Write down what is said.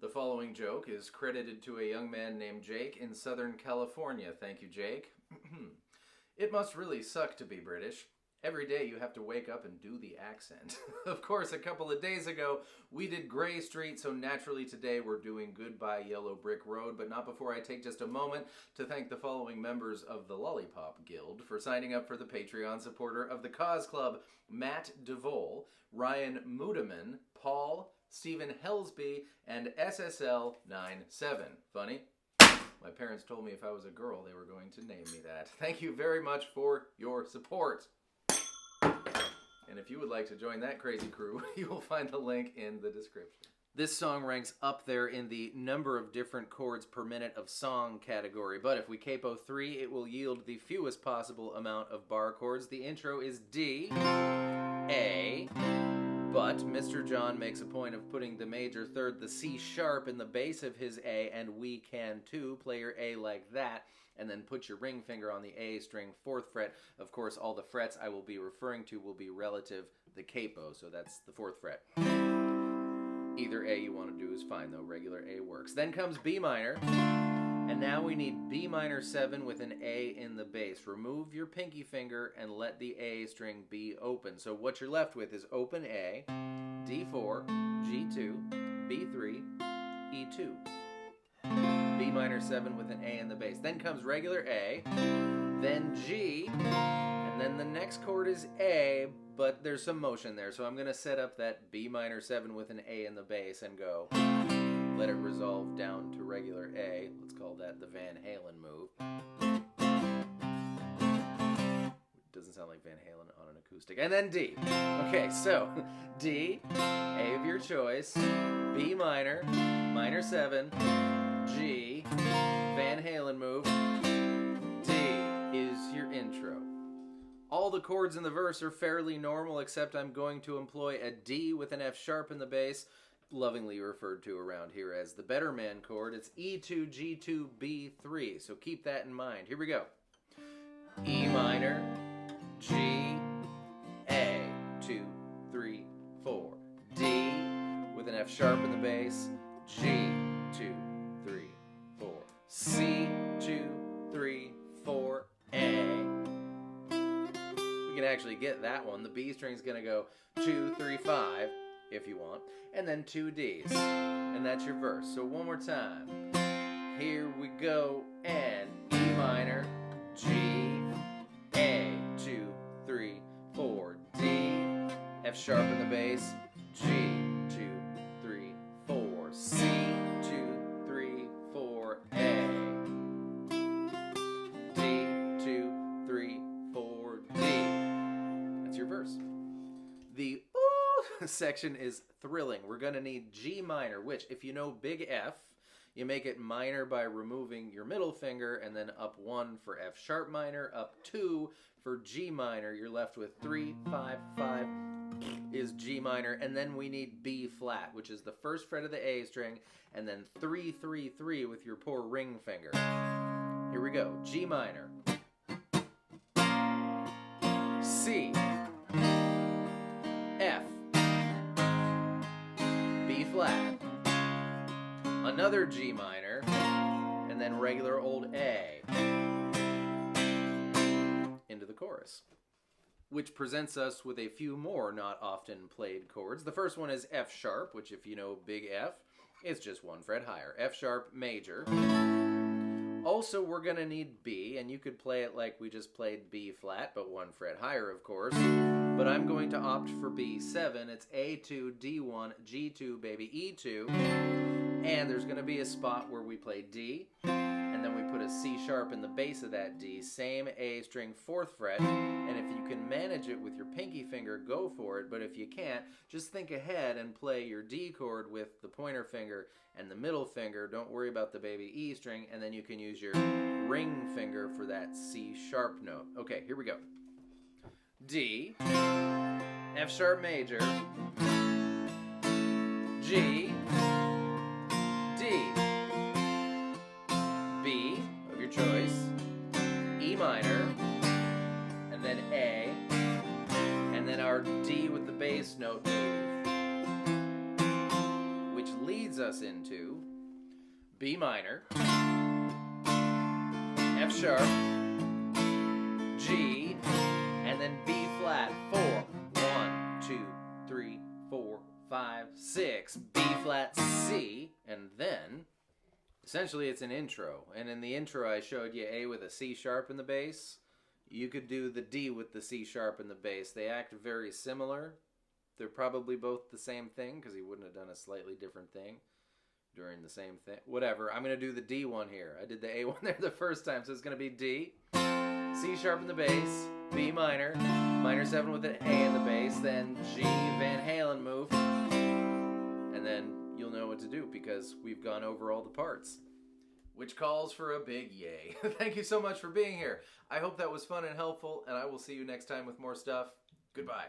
The following joke is credited to a young man named Jake in Southern California. Thank you, Jake. It must really suck to be British. Every day you have to wake up and do the accent. Of course, a couple of days ago, we did Grey Street, so naturally today we're doing Goodbye Yellow Brick Road, but not before I take just a moment to thank the following members of the Lollipop Guild for signing up for the Patreon supporter of the Cause Club: Matt DeVole, Ryan Mudeman, Paul, Stephen Helsby, and SSL97. Funny? My parents told me if I was a girl, they were going to name me that. Thank you very much for your support. And if you would like to join that crazy crew, you will find the link in the description. This song ranks up there in the number of different chords per minute of song category, but if we capo 3, it will yield the fewest possible amount of bar chords. The intro is D, A, but Mr. John makes a point of putting the major third, the C sharp, in the bass of his A, and we can too. Play your A like that, and then put your ring finger on the A string 4th fret. Of course, all the frets I will be referring to will be relative the capo, so that's the 4th fret. Either A you want to do is fine, though. Regular A works. Then comes B minor, and now we need B minor 7 with an A in the bass. Remove your pinky finger and let the A string be open. So what you're left with is open A, D4, G2, B3, E2. B minor 7 with an A in the bass. Then comes regular A, then G, and then the next chord is A, but there's some motion there, so I'm going to set up that B minor 7 with an A in the bass and go. Let it resolve down to regular A. Let's call that the Van Halen move. Doesn't sound like Van Halen on an acoustic. And then D. Okay, so D, A of your choice, B minor, minor 7, G, Van Halen move, D is your intro. All the chords in the verse are fairly normal, except I'm going to employ a D with an F sharp in the bass, lovingly referred to around here as the better man chord. It's E2, G2, B3, so keep that in mind. Here we go. E minor, G, A, 2, 3, 4, D with an F sharp in the bass, G, 2, 3, 4, C, 2, 3, 4, A. We can actually get that one. The B string's gonna go 2, 3, 5, if you want, and then 2 Ds, and that's your verse. So one more time. Here we go, and E minor, G, A, 2, 3, 4, D, F sharp in the bass, G, 2, 3, 4, C, 2, 3, 4, A, D, 2, 3, 4, D. That's your verse. The ooh section is thrilling. We're going to need G minor, which, if you know big F, you make it minor by removing your middle finger, and then up 1 for F sharp minor, up 2 for G minor. You're left with 3, 5, 5 is G minor, and then we need B flat, which is the 1st fret of the A string, and then 3, 3, 3 with your poor ring finger. Here we go. G minor, C, F, B flat, another G minor, and then regular old A into the chorus, which presents us with a few more not often played chords. The first one is F sharp, which, if you know big F, is just 1 fret higher. F sharp major. Also, we're going to need B, and you could play it like we just played B flat, but 1 fret higher, of course. But I'm going to opt for B7. It's A2, D1, G2, baby, E2. And there's going to be a spot where we play D, and then we put a C sharp in the bass of that D, same A string 4th fret, and if you can manage it with your pinky finger, go for it, but if you can't, just think ahead and play your D chord with the pointer finger and the middle finger. Don't worry about the baby E string, and then you can use your ring finger for that C sharp note. Okay, here we go. D, F sharp major, G, D, B of your choice, E minor, and then A, and then our D with the bass note move, which leads us us into B minor, F sharp, G, and then B flat 4. 1, 2, 3, 4, 5, 6. B flat C, and then essentially it's an intro. And in the intro I showed you A with a C sharp in the bass. You could do the D with the C sharp in the bass. They act very similar. They're probably both the same thing because he wouldn't have done a slightly different thing during the same thing. Whatever. I'm going to do the D one here. I did the A one there the first time, so it's going to be D, C sharp in the bass, B minor, minor 7 with an A in the bass, then G, Van Halen move, and then you'll know what to do because we've gone over all the parts. Which calls for a big yay. Thank you so much for being here. I hope that was fun and helpful, and I will see you next time with more stuff. Goodbye.